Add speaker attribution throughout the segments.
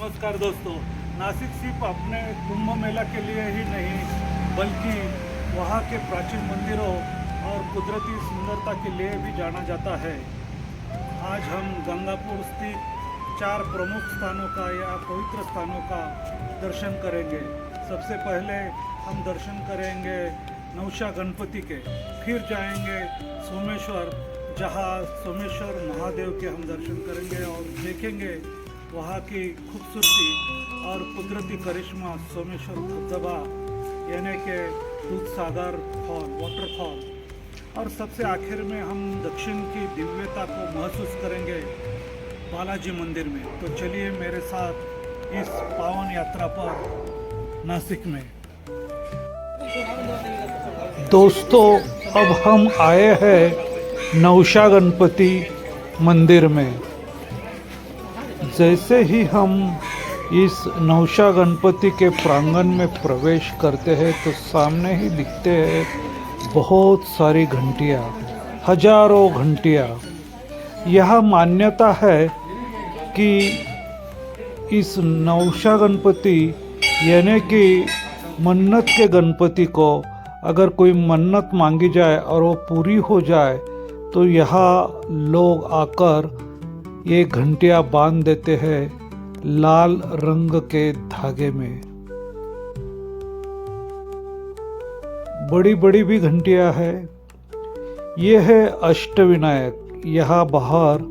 Speaker 1: नमस्कार दोस्तों। नासिक सिर्फ अपने कुंभ मेला के लिए ही नहीं बल्कि वहाँ के प्राचीन मंदिरों और कुदरती सुंदरता के लिए भी जाना जाता है। आज हम गंगापुर स्थित 4 प्रमुख स्थानों का या पवित्र स्थानों का दर्शन करेंगे। सबसे पहले हम दर्शन करेंगे नौशा गणपति के, फिर जाएंगे सोमेश्वर, जहाँ सोमेश्वर महादेव के हम दर्शन करेंगे और देखेंगे वहाँ की खूबसूरती और कुदरती करिश्मा सोमेश्वर खजबा यानी के दूध सागर फॉल वाटरफॉल। और सबसे आखिर में हम दक्षिण की दिव्यता को महसूस करेंगे बालाजी मंदिर में। तो चलिए मेरे साथ इस पावन यात्रा पर नासिक में।
Speaker 2: दोस्तों, अब हम आए हैं नौशा गणपति मंदिर में। जैसे ही हम इस नौशा गणपति के प्रांगण में प्रवेश करते हैं तो सामने ही दिखते हैं बहुत सारी घंटियाँ, हजारों घंटियाँ। यह मान्यता है कि इस नौशा गणपति यानी कि मन्नत के गणपति को अगर कोई मन्नत मांगी जाए और वो पूरी हो जाए तो यहाँ लोग आकर ये घंटियाँ बांध देते हैं लाल रंग के धागे में। बड़ी बड़ी भी घंटियाँ है। ये है अष्टविनायक। यहाँ बाहर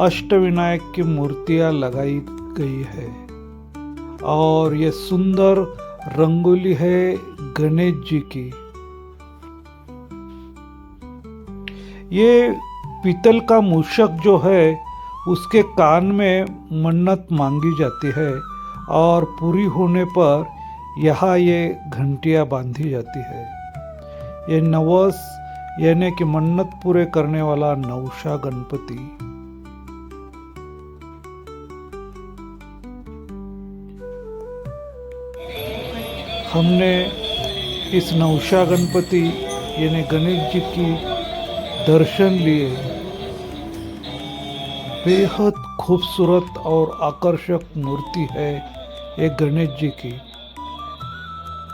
Speaker 2: अष्टविनायक की मूर्तियाँ लगाई गई है और ये सुंदर रंगोली है गणेश जी की। ये पीतल का मूषक जो है उसके कान में मन्नत मांगी जाती है और पूरी होने पर यहाँ ये घंटियाँ बांधी जाती है। ये नवस यानी कि मन्नत पूरे करने वाला नौशा गणपति। हमने इस नौशा गणपति यानी गणेश जी की दर्शन लिए। बेहद खूबसूरत और आकर्षक मूर्ति है ये गणेश जी की।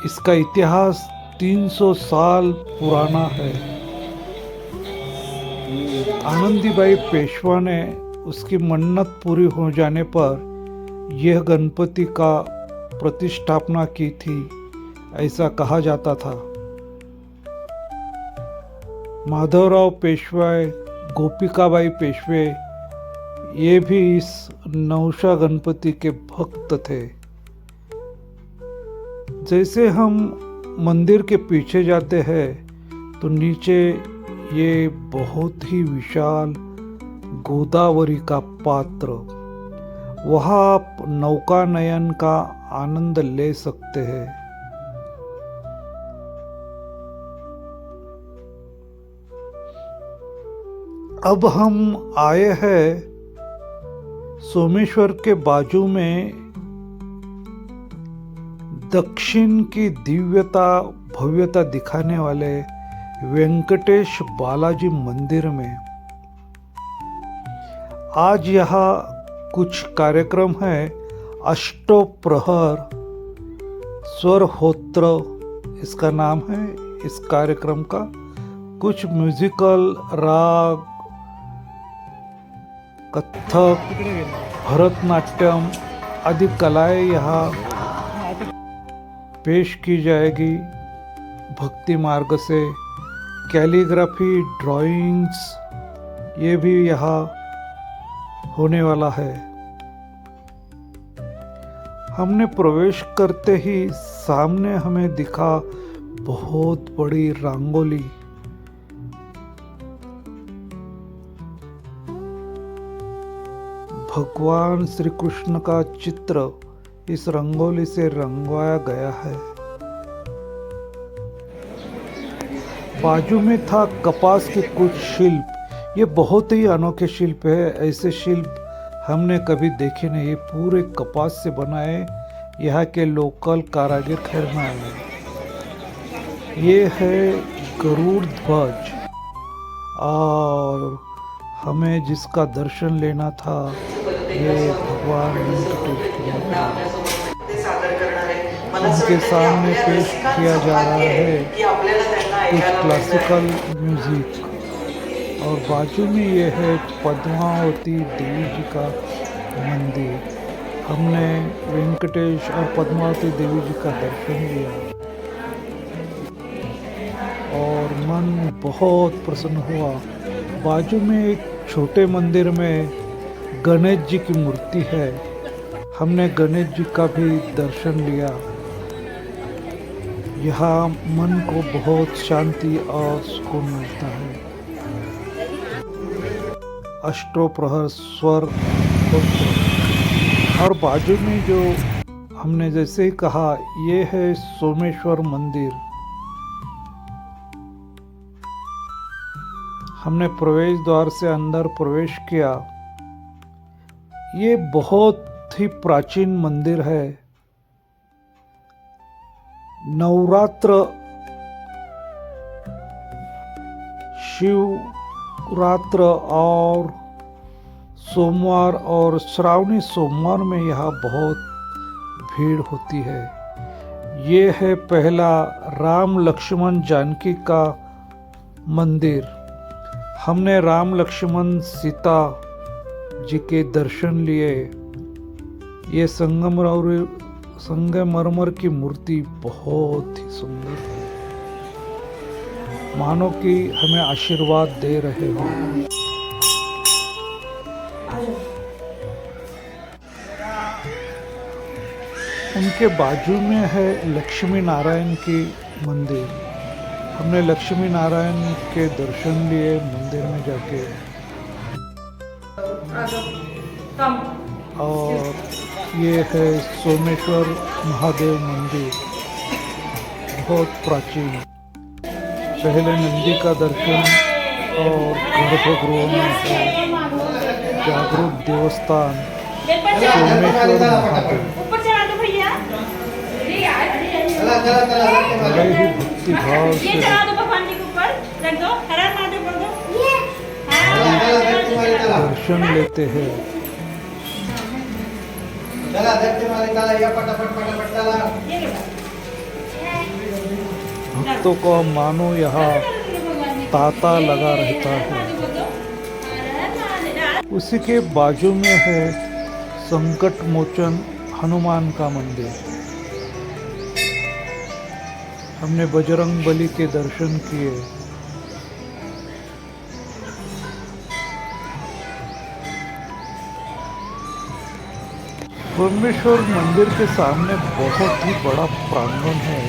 Speaker 2: इसका इतिहास 300 साल पुराना है। आनंदीबाई पेशवा ने उसकी मन्नत पूरी हो जाने पर यह गणपति का प्रतिष्ठापना की थी, ऐसा कहा जाता था। माधवराव पेशवे, गोपिकाबाई पेशवे ये भी इस नौशा गणपति के भक्त थे। जैसे हम मंदिर के पीछे जाते हैं तो नीचे ये बहुत ही विशाल गोदावरी का पात्र, वहाँ आप नौका नयन का आनंद ले सकते हैं। अब हम आए हैं सोमेश्वर के बाजू में दक्षिण की दिव्यता भव्यता दिखाने वाले वेंकटेश बालाजी मंदिर में। आज यहाँ कुछ कार्यक्रम है। अष्टोप्रहर स्वरहोत्र इसका नाम है इस कार्यक्रम का। कुछ म्यूजिकल, राग, कथक, भरतनाट्यम आदि कलाएं यहाँ पेश की जाएगी भक्ति मार्ग से। कैलीग्राफी, ड्राइंग्स ये भी यहाँ होने वाला है। हमने प्रवेश करते ही सामने हमें दिखा बहुत बड़ी रंगोली। भगवान श्री कृष्ण का चित्र इस रंगोली से रंगवाया गया है। बाजू में था कपास के कुछ शिल्प। ये बहुत ही अनोखे शिल्प है। ऐसे शिल्प हमने कभी देखे नहीं। ये पूरे कपास से बनाए यहाँ के लोकल कारीगर खैर में। ये है गरुड़ ध्वज और हमें जिसका दर्शन लेना था ये भगवान वेंकटेश की उनके सामने पेश किया जा रहा है कुछ क्लासिकल म्यूजिक। और बाजू में ये है पद्मावती देवी जी का मंदिर। हमने वेंकटेश और पद्मावती देवी जी का दर्शन लिया और मन बहुत प्रसन्न हुआ। बाजू में एक छोटे मंदिर में गणेश जी की मूर्ति है। हमने गणेश जी का भी दर्शन लिया। यहाँ मन को बहुत शांति और सुकून मिलता है। अष्टोप्रहर स्वर होते और बाजू में जो हमने जैसे ही कहा ये है सोमेश्वर मंदिर। हमने प्रवेश द्वार से अंदर प्रवेश किया। ये बहुत ही प्राचीन मंदिर है। नवरात्र शिवरात्र और सोमवार और श्रावणी सोमवार में यहाँ बहुत भीड़ होती है। ये है पहला राम लक्ष्मण जानकी का मंदिर। हमने राम लक्ष्मण सीता जी के दर्शन लिए। ये संगमरमर की मूर्ति बहुत ही सुंदर है, मानो कि हमें आशीर्वाद दे रहे हो। उनके बाजू में है लक्ष्मी नारायण की मंदिर। हमने लक्ष्मी नारायण के दर्शन लिए मंदिर में जाके। और ये है सोमेश्वर महादेव मंदिर, बहुत प्राचीन। पहले नंदी का दर्शन और गर्भगृह में है जागरूक देवस्थान सोमेश्वर महादेव। बड़े ही भक्ति भाव से दर्शन लेते हैं। भक्तों को मानो यहाँ तांता लगा रहता है। उसी के बाजू में है संकट मोचन हनुमान का मंदिर। हमने बजरंग बली के दर्शन किए। सोमेश्वर मंदिर के सामने बहुत ही बड़ा प्रांगण है,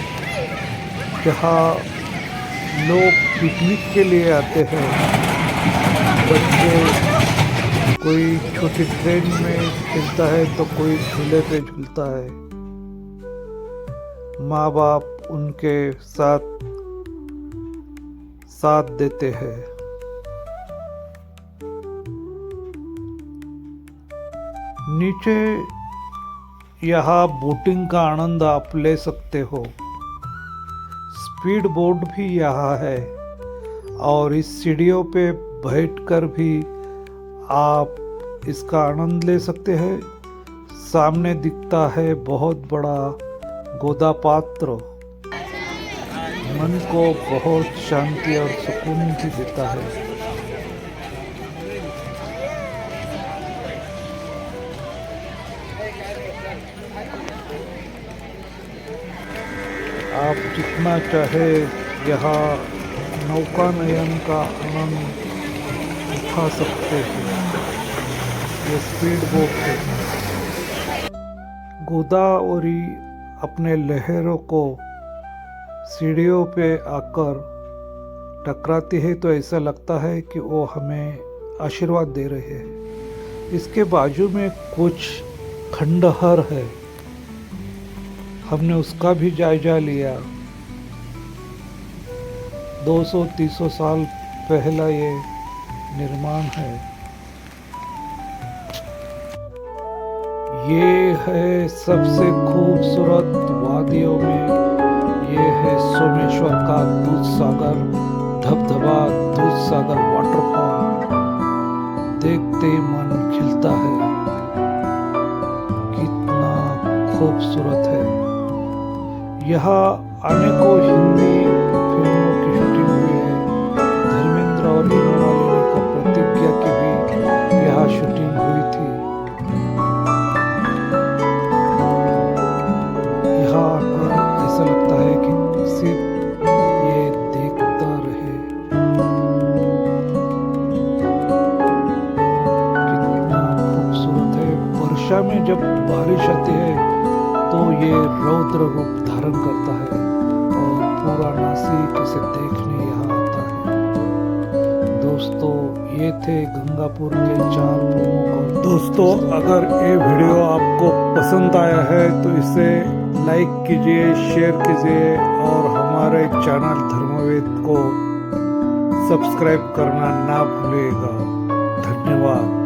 Speaker 2: जहाँ लोग पिकनिक के लिए आते हैं। बच्चे कोई छोटी ट्रेन में खेलता है तो कोई झूले पे झूलता है। माँ बाप उनके साथ देते हैं। नीचे यहाँ बोटिंग का आनंद आप ले सकते हो। स्पीड बोट भी यहाँ है और इस सीढ़ियों पे बैठकर भी आप इसका आनंद ले सकते हैं। सामने दिखता है बहुत बड़ा गोदा पात्र। मन को बहुत शांति और सुकून भी देता है। आप जितना चाहे यहाँ नौका नयन का आनंद उठा सकते हैं। ये स्पीड बोट है। गोदावरी अपने लहरों को सीढ़ियों पे आकर टकराती है तो ऐसा लगता है कि वो हमें आशीर्वाद दे रहे हैं। इसके बाजू में कुछ खंडहर है, हमने उसका भी जायजा लिया। 200-300 साल पहला ये निर्माण है। ये है सबसे खूबसूरत वादियों में ये है सोमेश्वर का दूध सागर धबधबा, दूध सागर वाटरफॉल। देखते ही मन खिलता है, कितना खूबसूरत है। यहाँ अनेकों हिंदी फिल्मों की शूटिंग हुई है। धर्मेंद्र और हेमा मालिनी का प्रतिज्ञा की भी यहाँ शूटिंग हुई थी। यहाँ आकर ऐसा लगता है कि सिर्फ ये देखता रहे। कितना खूबसूरत है। वर्षा में जब बारिश आती है तो ये रौद्र रूप धारण करता है और पूरा नासिक इसे देखने यहाँ आता है। दोस्तों, ये थे गंगापुर के 4 प्रमुख। दोस्तों, अगर ये वीडियो आपको पसंद आया है तो इसे लाइक कीजिए, शेयर कीजिए और हमारे चैनल धर्मवेद को सब्सक्राइब करना ना भूलिएगा। धन्यवाद।